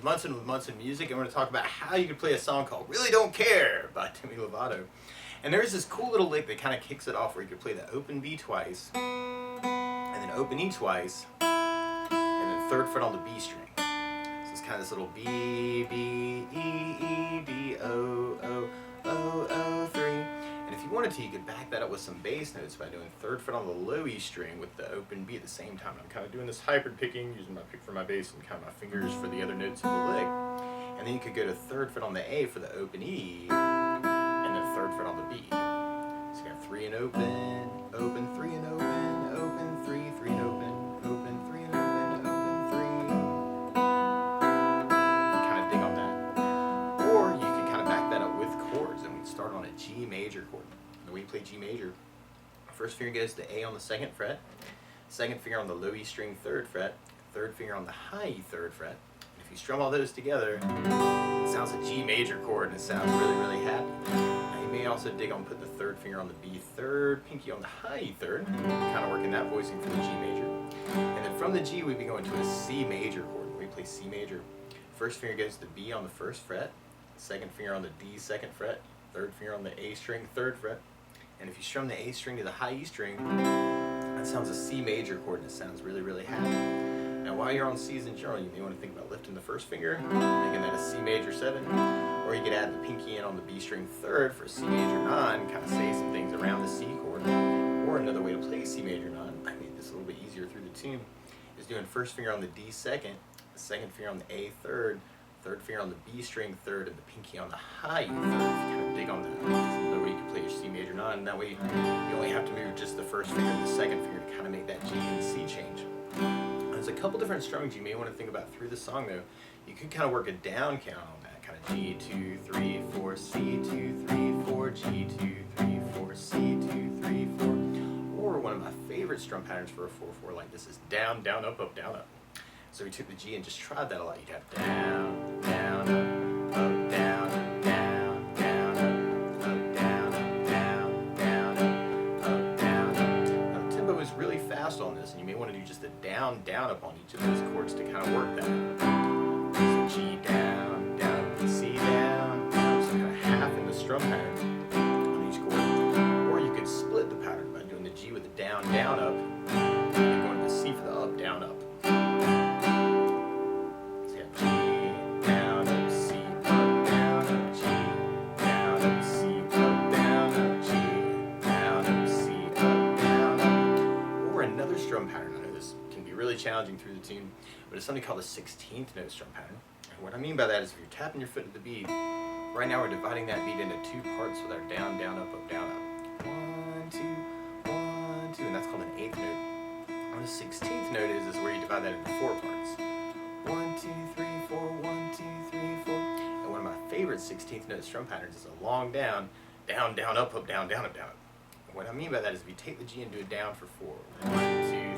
Munson with Munson Music, and we're going to talk about how you can play a song called Really Don't Care by Demi Lovato. And there's this cool little lick that kind of kicks it off where you can play the open B twice, and then open E twice, and then third fret on the B string. So it's kind of this little B, B, E, E, D, O, O, O, O, 3. And if you wanted to, you could back that up with some bass notes by doing third fret on the low E string with the open B at the same time. I'm kind of doing this hybrid picking, using my pick for my bass and kind of my fingers for the other notes of the lick. And then you could go to third fret on the A for the open E, and then third fret on the B. So you got 3 and open, open, 3 and open, open, 3, 3 and open, open, 3 and open, open, 3. Kind of dig on that. Or you could kind of back that up with chords, and we'd start on a G major chord. The way you play G major, first finger goes to A on the 2nd fret, second finger on the low E string 3rd fret, third finger on the high E 3rd fret. And if you strum all those together, it sounds a G major chord, and it sounds really, really happy. Now you may also dig on putting the 3rd finger on the B 3rd, pinky on the high E 3rd, kind of working that voicing for the G major. And then from the G, we'd be going to a C major chord. We play C major. First finger goes to B on the 1st fret, second finger on the D 2nd fret, third finger on the A string 3rd fret. And if you strum the A string to the high E string, that sounds a C major chord, and it sounds really, really happy. Now while you're on C's in general, you may want to think about lifting the first finger, making that a C major 7, or you could add the pinky in on the B string 3rd for a C major 9, kind of say some things around the C chord. Or another way to play C major 9, I made this a little bit easier through the tune, is doing first finger on the D 2nd, the second finger on the A 3rd, third finger on the B string 3rd, and the pinky on the high E 3rd. If you kind of dig on that, another way you can play your C major 9, and that way you only have to move just the first finger and the second finger to kind of make that G and C change. There's a couple different strummings you may want to think about through the song though. You could kind of work a down count on that, kind of G 2 3 4, C 2 3 4, G 2 3 4, C 2 3 4. Or one of my favorite strum patterns for a 4/4 like this is down, down, up, up, down, up. So we took the G and just tried that a lot. You'd have down, down, up, down, down, down, up, down, down, down, up, down, up. Now the tempo is really fast on this, and you may want to do just a down, down, up on each of those chords to kind of work that. So G down, down, C down, down. So kind of half in the strum pattern on each chord. Or you could split the pattern by doing the G with the down, down, up, and then going to the C for the up, down, up. Strum pattern. I know this can be really challenging through the tune, but it's something called a 16th note strum pattern. And what I mean by that is if you're tapping your foot at the beat, right now we're dividing that beat into 2 parts with our down, down, up, up, down, up. 1, 2, 1, 2, and that's called an 8th note. What a 16th note is where you divide that into 4 parts. 1, 2, 3, 4, 1, 2, 3, 4. And one of my favorite 16th note strum patterns is a long down, down, down, up, up, down, down, up, down, up. What I mean by that is if you take the G and do it down for 4. 1,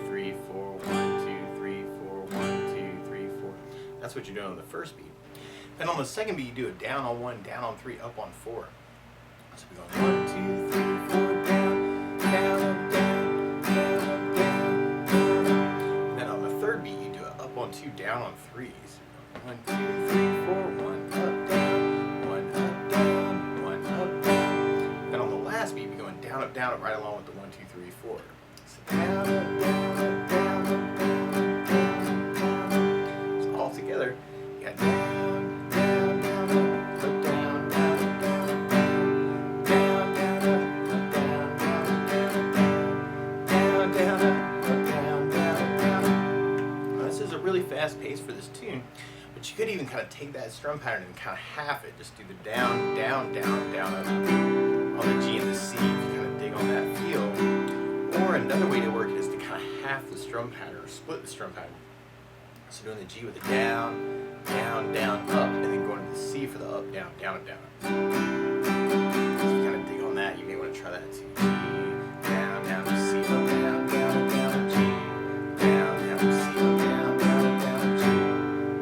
2, 3, 4, 1, 2, 3, 4, 1, 2, 3, 4. That's what you're doing on the first beat. Then on the second beat, you do it down on 1, down on 3, up on 4. So we go 1, 2, 3, 4, down, down, up, down, down, up, down, down, up. And then on the third beat, you do it up on 2, down on 3. So 1, 2, 3, 4, 1, up, down, 1, up, down, 1, up, down. Then on the last beat, you're going down, up, down, up, right along with the 1, 2, 3, 4. So down, up, down, up, down, up, down, up, down, down, up. So all together, you got down, down, down, up, down, down, down, down, down, down, up, down, down, down, down, up, down, down, down. Now, this is a really fast pace for this tune, but you could even kind of take that strum pattern and kind of half it. Just do the down, down, down, down, up on the G and the C. If you kind of dig on that feel. Or another way to work it is to kind of half the strum pattern, or split the strum pattern. So doing the G with the down, down, down, up, and then going to the C for the up, down, down, up, down, up. So if you kind of dig on that, you may want to try that too. G, down, down, C, up, down, down, down, G, down, down, C, up, down, down, down, G,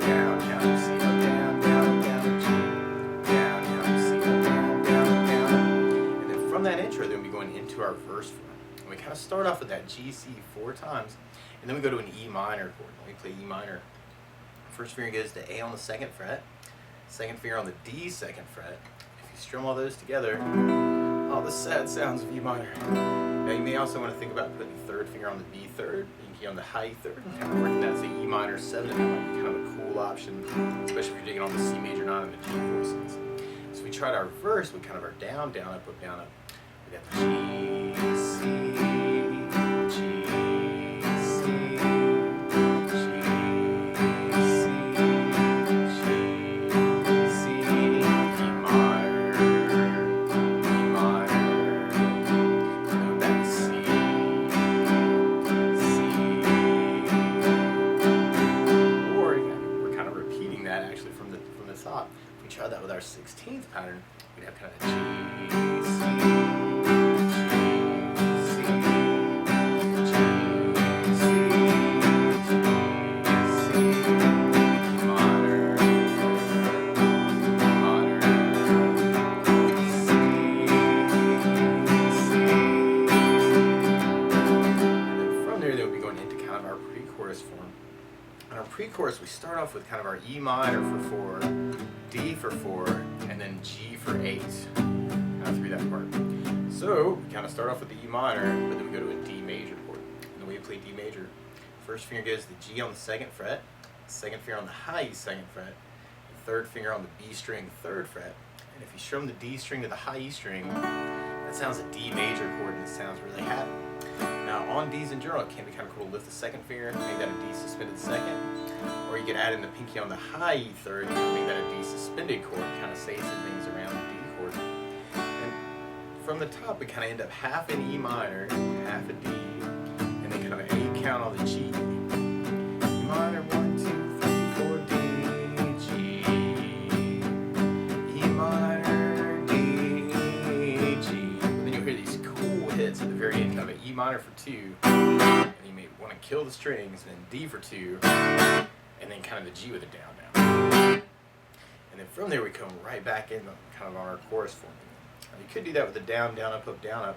down, down, C, up, down, down, down, G, down, down, C, up, down, down, down. And then from that intro, then we go into our verse form. And we kind of start off with that G, C 4 times, and then we go to an E minor chord. We play E minor First finger goes to A on the 2nd fret, second finger on the D 2nd fret. If you strum all those together, all the sad sounds of E minor. Now you may also want to think about putting the 3rd finger on the B 3rd, pinky on the high 3rd, kind of working that as a E minor 7, and that might be kind of a cool option, especially if you're digging on the C major 9 and the G voices. So we tried our verse with kind of our down, down, up, down, up. We got the G, C, G, C, G, C, G, C, E minor, and back to C, or we're kind of repeating that actually from the top. If we try that with our 16th pattern, we'd have kind of G, C, pre-chorus, we start off with kind of our E minor for 4, D for 4, and then G for 8. Kind of through that part. So we kind of start off with the E minor, but then we go to a D major chord. And the way you play D major, first finger goes to the G on the 2nd fret, second finger on the high E 2nd fret, the 3rd finger on the B string 3rd fret. And if you strum the D string to the high E string, that sounds a D major chord, and it sounds really happy. Now on Ds in general, it can be kind of cool to lift the 2nd finger, make that a D suspended 2nd, or you could add in the pinky on the high E 3rd, and make that a D suspended chord, kind of say some things around the D chord. And from the top, we kind of end up half in E minor, half a D, and then kind of an 8 count on the G. E minor, 1, 2, 3, 4, D, G, E minor, D, G. And then you'll hear these cool hits at the very end, kind of an E minor for 2, and you may want to kill the strings, and then D for 2, and then kind of the G with a down, down. And then from there we come right back in kind of on our chorus forming. Now you could do that with the down, down, up, down, up,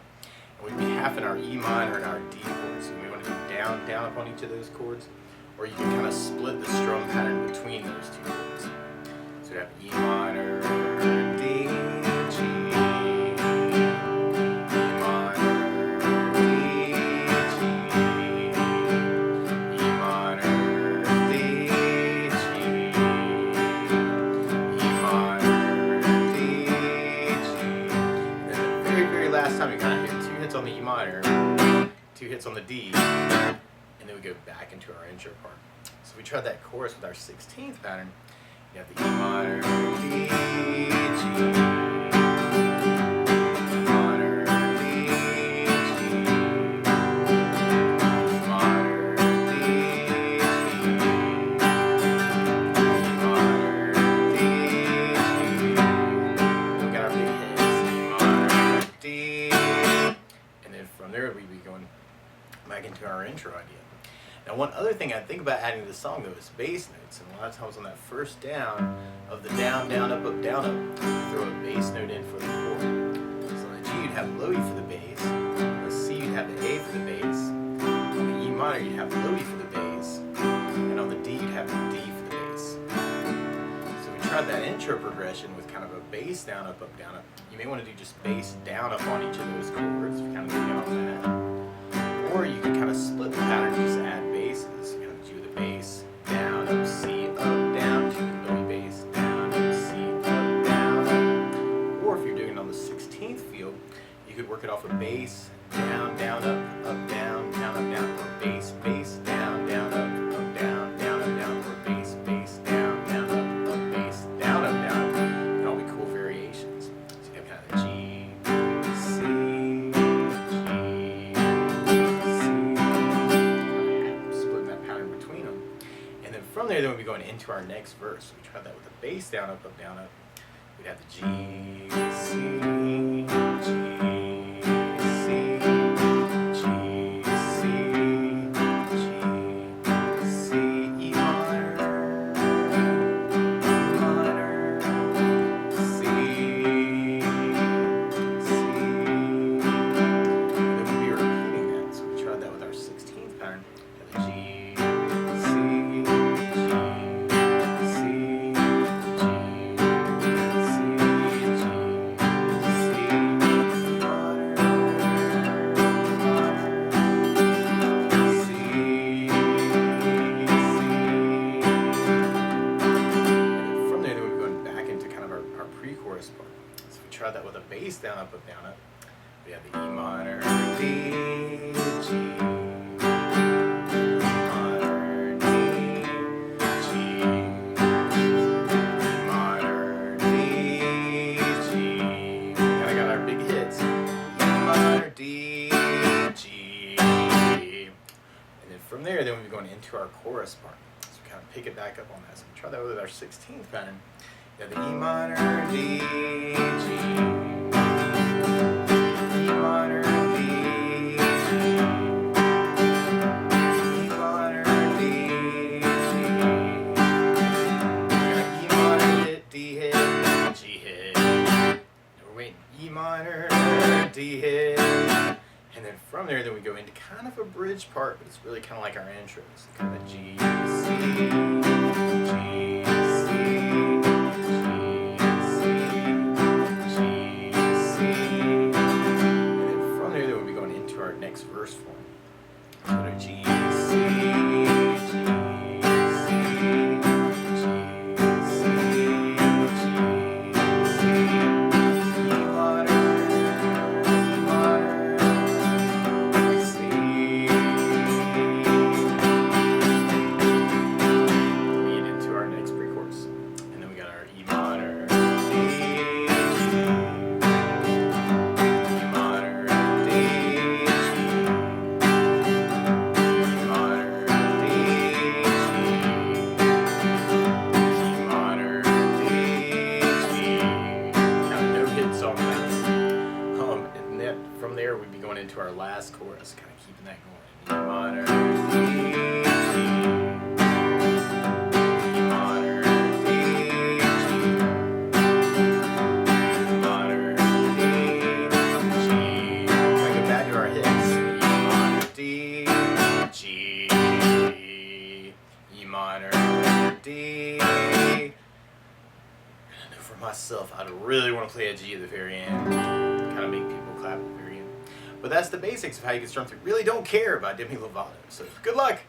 and we'd be half in our E minor and our D chords. So you may want to do down, down, up on each of those chords, or you can kind of split the strum pattern between those two chords. So you have E minor, D, G, last time we kind of hit 2 hits on the E minor, 2 hits on the D, and then we go back into our intro part. So we tried that chorus with our 16th pattern. You have the E minor, D, G, E minor, D, G, E minor, D, G, E minor, D, G. We got our big hits, E minor, D, and then from there we'd be going back into our intro idea. Now one other thing I think about adding to the song though is bass notes, and a lot of times on that first down of the down, down, up, down, up, throw a bass note in for the chord. So on the G you'd have low E for the bass, on the C you'd have the A for the bass, on the E minor you'd have low E for the bass, and on the D you'd have the D for the bass. So we tried that intro progression with kind of a bass down, up, down, up. You may want to do just bass down, up on each of those chords, if you kind of get on that. Or you can kind of split the pattern and just add basses. You kind of do the bass, down, up, C, up, down, to the low bass, down, up, C, up, down, up. Or if you're doing it on the 16th field, you could work it off a bass, down, down, up, down, down, up, down, or bass, bass, down, down, up, down, down, up, down, or bass, bass, down, down, up, bass, down, up, down. And all be cool variations. So you have kind of the G, C, from there, then we'll be going into our next verse. So we tried that with the bass down, up, down, up. We'd have the G, C, G, C, G, C, G, C, E minor, C, C. And then we'll be repeating that. So we tried that with our 16th pattern. We have the G, C, G, up, down, up. We have the E minor, D, G, E minor, D, G, E minor, D, G. Kind of got our big hits. E minor, D, G. And then from there, then we'll be going into our chorus part. So we kind of pick it back up on that. So we try that with our 16th pattern. You have the E minor, D, G. E minor, D, G. E minor, D, G. E minor hit, D hit, G hit. And we're waiting. E minor, D hit. And then from there, then we go into kind of a bridge part, but it's really kind of like our intro. It's kind of G, C, G, C, G, C. And then from there, then we'll be going into our next verse form. So G, C, G, C, from there, we'd be going into our last chorus, kind of keeping that going. E minor, D, G. E minor, D, G. E minor, D, G. Kind of go back to our hits. E minor, D, G. E minor, D. I know for myself, I'd really want to play a G at the very end. Kind of make people clap at the very end. But that's the basics of how you can strum through Really Don't Care by Demi Lovato. So good luck!